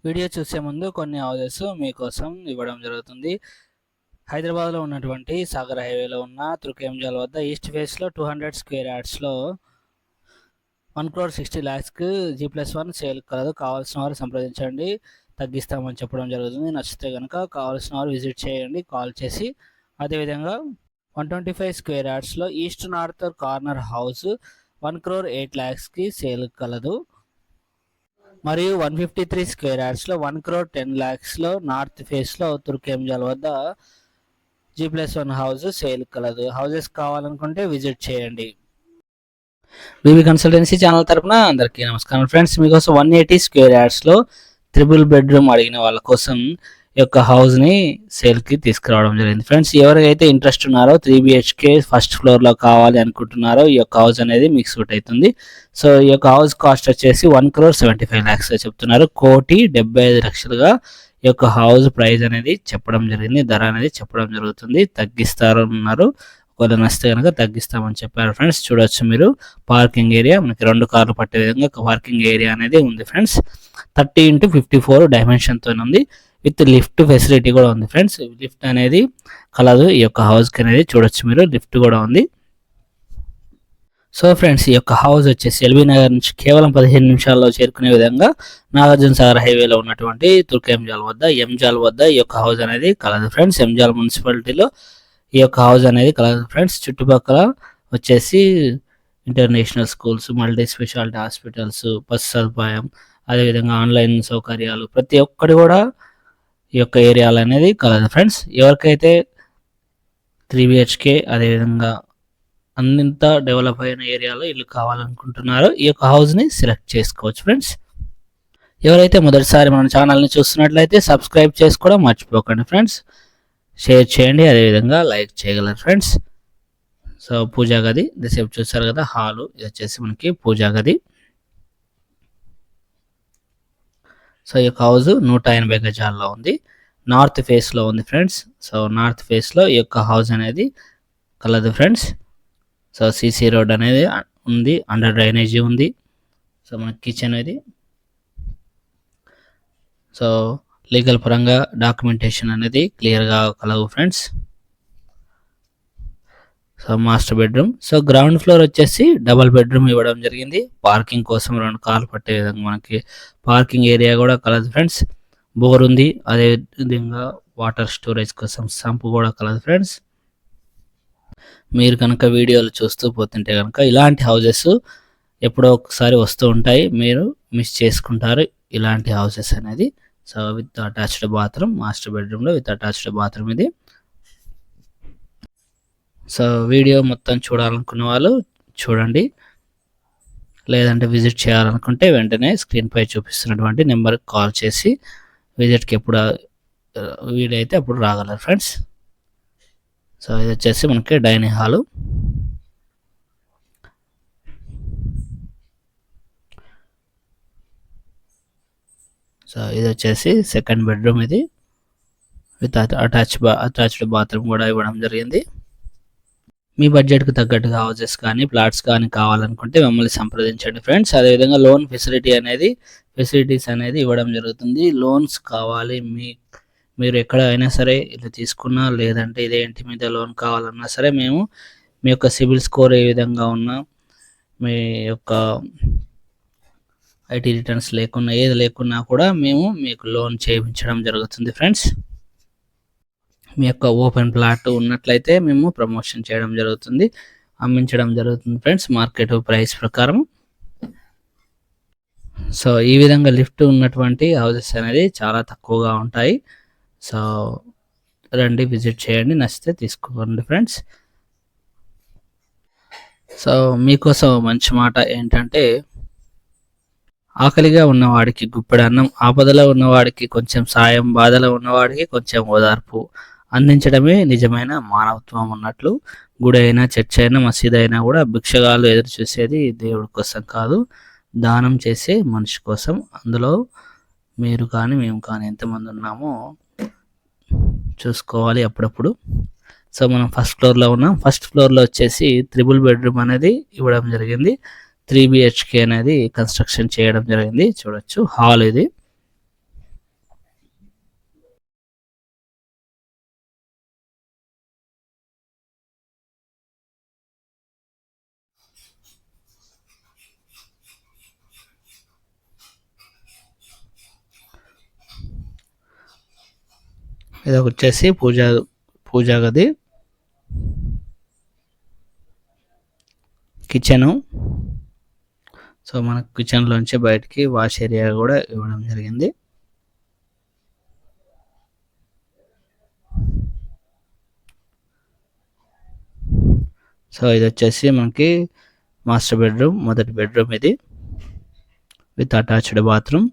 Video చూసే ముందు కొన్ని హౌసెస్ మీకోసం ఇవ్వడం జరుగుతుంది. హైదరాబాద్లో ఉన్నటువంటి సాగర్ హైవేలో ఉన్న తుర్కేంజల్ వద్ద ఈస్ట్ ఫేస్లో 200 స్క్వేర్ యార్డ్స్లో 1,60,00,000కి G+1 సేల్ కలదు. కావాల్సిన వారు సంప్రదించండి, తగ్గిస్తామని చెప్పడం జరుగుతుంది. నచ్చితే కనుక కావాల్సిన వారు విజిట్ చేయండి కాల్ చేసి. అదేవిధంగా 125 స్క్వేర్ యార్డ్స్లో ఈస్ట్ నార్త్ కార్నర్ హౌస్ 1,08,00,000కి సేల్ కలదు. మరియు 153 స్క్వేర్ యార్డ్స్లో 1,10,00,000లో నార్త్ ఫేస్లో తుర్కేంజల్ వద్ద G+1 హౌస్ సేల్ కలదు. హౌసెస్ కావాలనుకుంటే విజిట్ చేయండి. బీబీ కన్సల్టెన్సీ ఛానల్ తరపున అందరికీ నమస్కారం ఫ్రెండ్స్. మీకోసం 180 స్క్వేర్ యార్డ్స్లో 3 బెడ్రూమ్ అడిగిన వాళ్ళ కోసం ఈ యొక్క హౌస్ని సేల్కి తీసుకురావడం జరిగింది ఫ్రెండ్స్. ఎవరికైతే ఇంట్రెస్ట్ ఉన్నారో 3 BHK ఫస్ట్ ఫ్లోర్లో కావాలి అనుకుంటున్నారో ఈ యొక్క హౌస్ అనేది మీకు సూట్ అవుతుంది. సో ఈ యొక్క హౌస్ కాస్ట్ వచ్చేసి 1,75,00,000 చెప్తున్నారు. 1,75,00,000గా ఈ యొక్క హౌస్ ప్రైస్ అనేది చెప్పడం జరిగింది, ధర అనేది చెప్పడం జరుగుతుంది. తగ్గిస్తారన్నారు, ఒకవేళ నచ్చితే కనుక తగ్గిస్తామని చెప్పారు ఫ్రెండ్స్. చూడొచ్చు మీరు పార్కింగ్ ఏరియా, మనకి 2 కార్లు పట్టే విధంగా పార్కింగ్ ఏరియా అనేది ఉంది ఫ్రెండ్స్. 30x54 డైమెన్షన్తో ఉంది, విత్ లిఫ్ట్ ఫెసిలిటీ కూడా ఉంది ఫ్రెండ్స్. లిఫ్ట్ అనేది కలదు ఈ యొక్క హౌస్కి అనేది, చూడొచ్చు మీరు లిఫ్ట్ కూడా ఉంది. సో ఫ్రెండ్స్, ఈ యొక్క హౌస్ వచ్చేసి ఎల్బీ నగర్ నుంచి కేవలం 15 నిమిషాల్లో చేరుకునే విధంగా నాగార్జున సాగర్ హైవేలో ఉన్నటువంటి తుర్కేంజల్ వద్ద ఎంజాల్ వద్ద ఈ యొక్క హౌస్ అనేది కలదు ఫ్రెండ్స్. ఎంజాల్ మున్సిపాలిటీలో ఈ యొక్క హౌస్ అనేది కలదు ఫ్రెండ్స్. చుట్టుపక్కల వచ్చేసి international schools, multi speciality hospitals, bus సదుపాయం, అదేవిధంగా ఆన్లైన్ సౌకర్యాలు ప్రతి ఒక్కటి కూడా ఈ యొక్క ఏరియాలు అనేది కలదు ఫ్రెండ్స్. ఎవరికైతే 3 BHK అదేవిధంగా అంత డెవలప్ అయిన ఏరియాలో ఇల్లు కావాలనుకుంటున్నారో ఈ యొక్క హౌస్ని సెలెక్ట్ చేసుకోవచ్చు ఫ్రెండ్స్. ఎవరైతే మొదటిసారి మన ఛానల్ని చూస్తున్నట్లయితే సబ్స్క్రైబ్ చేసుకోవడం మర్చిపోకండి ఫ్రెండ్స్. షేర్ చేయండి, అదేవిధంగా లైక్ చేయగలరు ఫ్రెండ్స్. సో పూజా గది దిసేపు చూసారు కదా, హాలు ఇది వచ్చేసి మనకి పూజా గది. సో ఈ యొక్క హౌస్ 180 గజాల్లో ఉంది, నార్త్ ఫేస్లో ఉంది ఫ్రెండ్స్. సో నార్త్ ఫేస్లో ఈ యొక్క హౌస్ అనేది కలదు ఫ్రెండ్స్. సో సీసీ రోడ్ అనేది ఉంది, అండర్ డ్రైనేజీ ఉంది. సో మన కిచెన్ ఇది. సో లీగల్ పరంగా డాక్యుమెంటేషన్ అనేది క్లియర్గా కలవు friends. So master bedroom. So ground floor వచ్చేసి డబల్ బెడ్రూమ్ ఇవ్వడం జరిగింది. పార్కింగ్ కోసం 2 కార్లు పట్టే విధంగా మనకి పార్కింగ్ ఏరియా కూడా కలదు ఫ్రెండ్స్. బోర్ ఉంది, అదేవిధంగా వాటర్ స్టోరేజ్ కోసం సంపు కూడా కలదు ఫ్రెండ్స్. మీరు కనుక వీడియోలు చూస్తూ పోతుంటే కనుక ఇలాంటి హౌసెస్ ఎప్పుడో ఒకసారి వస్తూ ఉంటాయి, మీరు మిస్ చేసుకుంటారు ఇలాంటి హౌసెస్ అనేది. So with attached bathroom, master బెడ్రూమ్లో విత్ అటాచ్డ్ బాత్రూమ్ ఇది. సో వీడియో మొత్తం చూడాలనుకున్న వాళ్ళు చూడండి, లేదంటే విజిట్ చేయాలనుకుంటే వెంటనే స్క్రీన్పై చూపిస్తున్నటువంటి నెంబర్కి కాల్ చేసి విజిట్కి ఎప్పుడు వీలైతే అప్పుడు రాగలరు ఫ్రెండ్స్. సో ఇది వచ్చేసి మనకి డైనింగ్ హాలు. సో ఇది వచ్చేసి సెకండ్ బెడ్రూమ్ ఇది, విత్ అటాచ్డ్ బాత్రూమ్ కూడా ఇవ్వడం జరిగింది. మీ బడ్జెట్కి తగ్గట్టుగా హౌసెస్ కానీ ప్లాట్స్ కానీ కావాలనుకుంటే మమ్మల్ని సంప్రదించండి ఫ్రెండ్స్. అదేవిధంగా లోన్ ఫెసిలిటీస్ అనేది ఇవ్వడం జరుగుతుంది. లోన్స్ కావాలి మీరు ఎక్కడ అయినా సరే ఇల్లు తీసుకున్నా, లేదంటే ఇదే ఇంటి మీద లోన్ కావాలన్నా సరే మేము మీ యొక్క సిబిల్ స్కోర్ ఏ విధంగా ఉన్నా, మీ యొక్క ఐటీ రిటర్న్స్ లేకున్నా, ఏది లేకున్నా కూడా మేము మీకు లోన్ చేయించడం జరుగుతుంది ఫ్రెండ్స్. మీ యొక్క ఓపెన్ ప్లాట్ ఉన్నట్లయితే మేము ప్రమోషన్ చేయడం జరుగుతుంది, అమ్మించడం జరుగుతుంది ఫ్రెండ్స్ మార్కెట్ ప్రైస్ ప్రకారం. సో ఈ విధంగా లిఫ్ట్ ఉన్నటువంటి హౌసెస్ అనేది చాలా తక్కువగా ఉంటాయి. సో రండి, విజిట్ చేయండి, నచ్చితే తీసుకోండి ఫ్రెండ్స్. సో మీకోసం మంచి మాట ఏంటంటే, ఆకలిగా ఉన్నవాడికి గుప్పెడు అన్నం, ఆపదలో ఉన్నవాడికి కొంచెం సాయం, బాధలో ఉన్నవాడికి కొంచెం ఓదార్పు అందించడమే నిజమైన మానవత్వం అన్నట్లు. గుడి అయినా, చర్చ్ అయినా, మసీద్ అయినా కూడా భిక్షగాళ్ళు ఎదురు చూసేది దేవుడి కోసం కాదు, దానం చేసే మనిషి కోసం. అందులో మీరు కానీ మేము కానీ ఎంతమంది ఉన్నామో చూసుకోవాలి అప్పుడప్పుడు. సో మనం ఫస్ట్ ఫ్లోర్లో ఉన్నాం. ఫస్ట్ ఫ్లోర్లో వచ్చేసి 3 బెడ్రూమ్ అనేది ఇవ్వడం జరిగింది. 3 BHK అనేది కన్స్ట్రక్షన్ చేయడం జరిగింది. చూడొచ్చు హాల్ ఇది. ఇది వచ్చేసి పూజా గది, కిచెను. సో మనకు కిచెన్లోంచి బయటికి వాష్ ఏరియా కూడా ఇవ్వడం జరిగింది. సో ఇది వచ్చేసి మనకి మాస్టర్ బెడ్రూమ్, మొదటి బెడ్రూమ్ ఇది, విత్ అటాచ్డ్ బాత్రూమ్.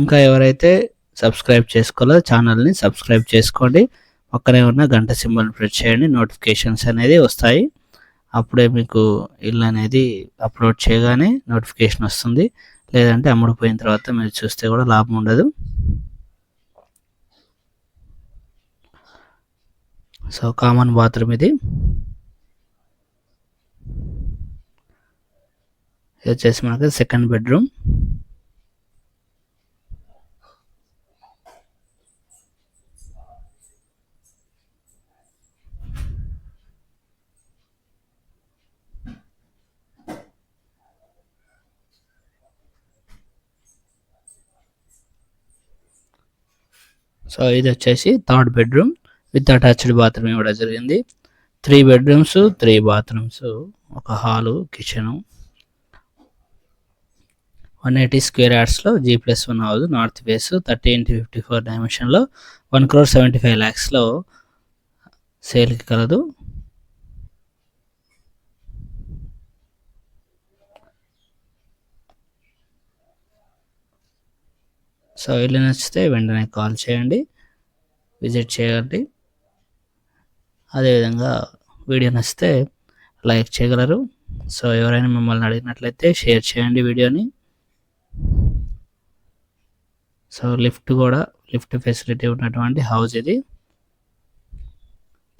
ఇంకా ఎవరైతే సబ్స్క్రైబ్ చేసుకోవాలో ఛానల్ని సబ్స్క్రైబ్ చేసుకోండి. పక్కనే ఉన్న గంట సింబల్ ప్రెస్ చేయండి, నోటిఫికేషన్స్ అనేది వస్తాయి. అప్పుడే మీకు ఇల్లు అనేది అప్లోడ్ చేయగానే నోటిఫికేషన్ వస్తుంది. లేదంటే అమ్ముడుపోయిన తర్వాత మీరు చూస్తే కూడా లాభం ఉండదు. సో కామన్ బాత్రూమ్ ఇది. ఇది వచ్చేసి మనకి సెకండ్ బెడ్రూమ్. సో ఇది వచ్చేసి third bedroom with attached bathroom ఇవ్వడం జరిగింది. 3 బెడ్రూమ్స్, 3 బాత్రూమ్స్, ఒక హాలు, కిచెను. 180 స్క్వేర్ యార్డ్స్లో G+1 house, north face, 30x54 డైమెన్షన్లో 1,75,00,000లో సేల్కి కలదు. సో ఇల్లు నచ్చితే వెంటనే కాల్ చేయండి, విజిట్ చేయండి. అదేవిధంగా వీడియో నచ్చితే లైక్ చేయగలరు. సో ఎవరైనా మిమ్మల్ని అడిగినట్లయితే షేర్ చేయండి వీడియోని. సో లిఫ్ట్ ఫెసిలిటీ ఉన్నటువంటి హౌస్ ఇది.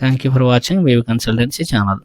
Thank you for watching VV consultancy channel.